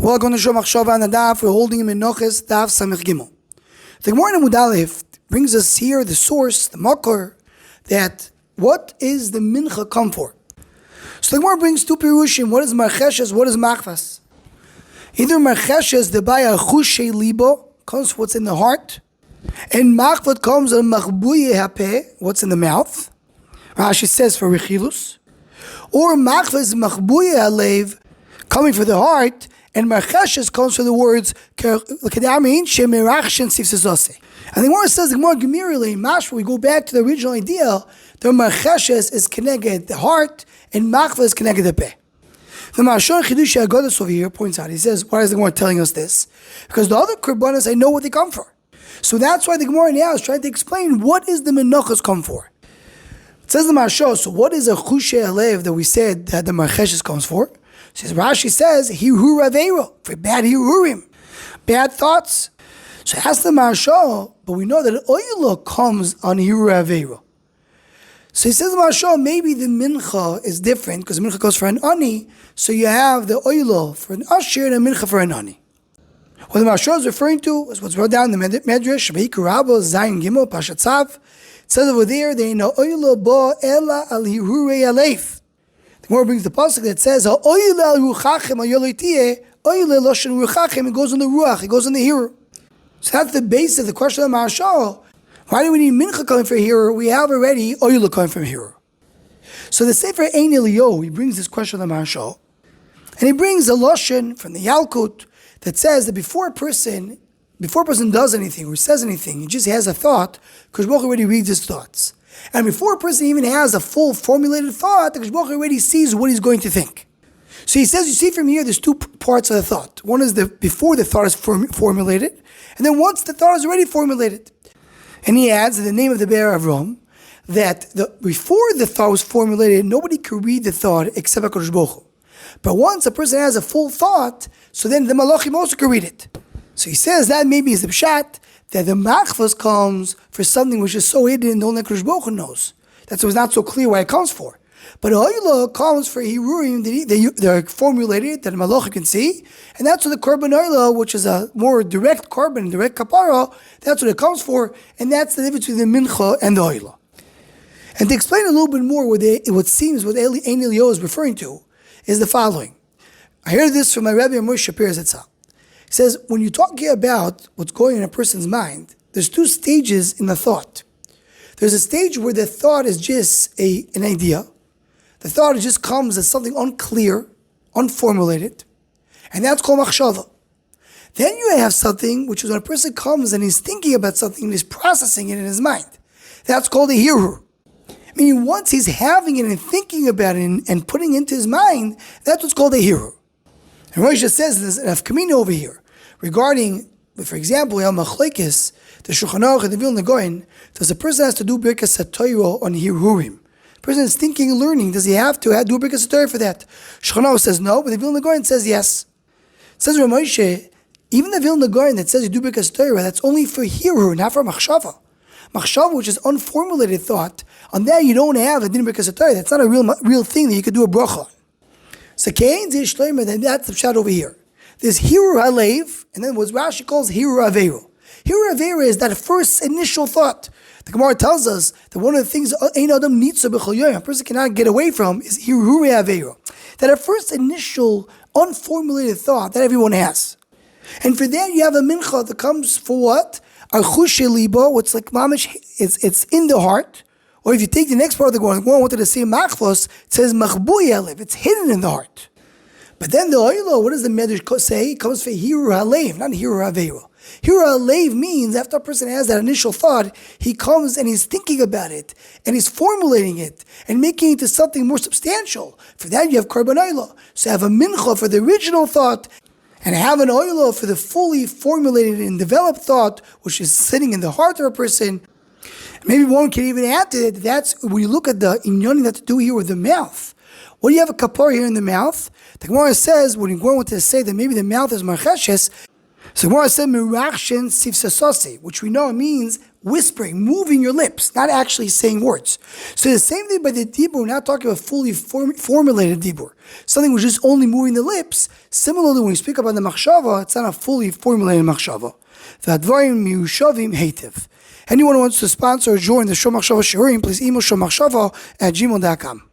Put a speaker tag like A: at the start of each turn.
A: Welcome to show Machshava and Hirhur. We're holding him in Menachos, Daf Samech Gimel. The Gemara in Amud Aleph brings us here the source, the makor, that what is the mincha come for? So the Gemara brings two pirushim. What is Marcheshes? What is Machvas? Either Marcheshes, the baya chushe libo, comes what's in the heart, and Machvat comes on machbuye hapeh, what's in the mouth. Rashi says for rechilus, or Machvas machbuye halev, coming for the heart. And Marcheshes comes from the words and the Gemara says the Gemara Gemirili Mashma. We go back to the original idea. The Marcheshes is connected the heart, and Machva is connected the peh. The Mashon Chidush Agodas over here points out. He says, "Why is the Gemara telling us this? Because the other korbanos I know what they come for. So that's why the Gemara now is trying to explain what is the Menachos come for." It says the Mashon. So what is a chushe alev that we said that the Marcheshes comes for? Says Rashi says Hirhur Aveiro, for bad Hirhurim, bad thoughts. So ask the Marshal, but we know that oila comes on Hirhur Aveiro. So he says the Marshal, maybe the mincha is different because the mincha goes for an ani. So you have the oila for an ashir and a mincha for an ani. What the Marshal is referring to is what's wrote down in the Medrash, Veikurabo Zayin Gimel Pashatzav. It says over there, they know oila bo ela al Hirhur Aleif. The Gemara brings the pasuk that says, it goes on the ruach, it goes on the hearer. So that's the base of the question of the Marshal. Why do we need mincha coming from hearer? We have already oila coming from hearer. So the Sefer Ein Eliyahu, he brings this question of the Marshal, and he brings a lashon from the Yalkut that says that before a person does anything or says anything, he just has a thought, because Baruch already reads his thoughts. And before a person even has a full formulated thought, the Baruch already sees what he's going to think. So he says, you see from here, there's two parts of the thought. One is before the thought is formulated, and then once the thought is already formulated. And he adds in the name of the Be'er Avram that before the thought was formulated, nobody could read the thought except HaKadosh Baruch Hu. But once a person has a full thought, so then the Malachim also can read it. So he says that maybe is the pshat, that the Machvas comes for something which is so hidden and only Kadosh Baruch Hu knows. That's why it's not so clear why it comes for. But Oila comes for Hirurim, they're formulated, that the Malach can see, and that's what the Korban Oila, which is a more direct Korban, direct Kaparah, that's what it comes for, and that's the difference between the Mincha and the Oila. And to explain a little bit more what Ein Eliyahu is referring to, is the following. I heard this from my Rabbi Moshe Shapir Zatzal. He says, when you're talking about what's going on in a person's mind, there's two stages in the thought. There's a stage where the thought is just an idea. The thought just comes as something unclear, unformulated, and that's called Machshava. Then you have something which is when a person comes and he's thinking about something and he's processing it in his mind. That's called a Hirhur. Meaning once he's having it and thinking about it and putting it into his mind, that's what's called a Hirhur. And Moshe says there's an afkamina over here regarding, for example, Yom Machlekes, the Shulchan Aruch and the Vilna Gaon. Does a person has to do Birkas HaTorah on Hirhurim? The person is thinking and learning. Does he have to do Birkas HaTorah for that? Shulchan Aruch says no, but the Vilna Gaon says yes. It says Moshe, even the Vilna Gaon that says you do Birkas HaTorah, that's only for Hirhur, not for Machshava. Machshava, which is unformulated thought, on that you don't have a din Birkas HaTorah. That's not a real thing that you could do a bracha on. So Kain Zish Shleimer, then that's the shot over here. There's Hirhur Halev, and then what Rashi calls Hirhur Aveiro. Hirhur Aveiro is that first initial thought. The Gemara tells us that one of the things Ein Adam needs to b'chol yoyim, a person cannot get away from, is Hirhur Aveiro. That a first initial unformulated thought that everyone has. And for that you have a mincha that comes for what? Archushe libo, what's like mamish, it's in the heart. Or if you take the next part of the Gemara wanted to say Machvos, it says Machbuye Alev, it's hidden in the heart. But then the Oilo, what does the Medrash say? It comes for Hirhur Halev, not Hirhur Aveiro. Hirhur Halev means after a person has that initial thought, he comes and he's thinking about it, and he's formulating it, and making it into something more substantial. For that you have Korban Oilo. So you have a mincha for the original thought, and have an Oilo for the fully formulated and developed thought, which is sitting in the heart of a person. Maybe one can even add to it, that's when you look at the inyanim that to do here with the mouth. What do you have a kaparah here in the mouth? The Gemara says, when you're going to say that maybe the mouth is Marcheshes, So the Gemara said Merakshin Sivsasasi, which we know means whispering, moving your lips, not actually saying words. So the same thing by the dibur, we're not talking about fully formulated dibur. Something which is only moving the lips. Similarly, when we speak about the machshava, it's not a fully formulated machshava. V'advarim miyushavim heitiv. Anyone who wants to sponsor or join the Show Machshava Shiurim, please email showmachshava@gmail.com.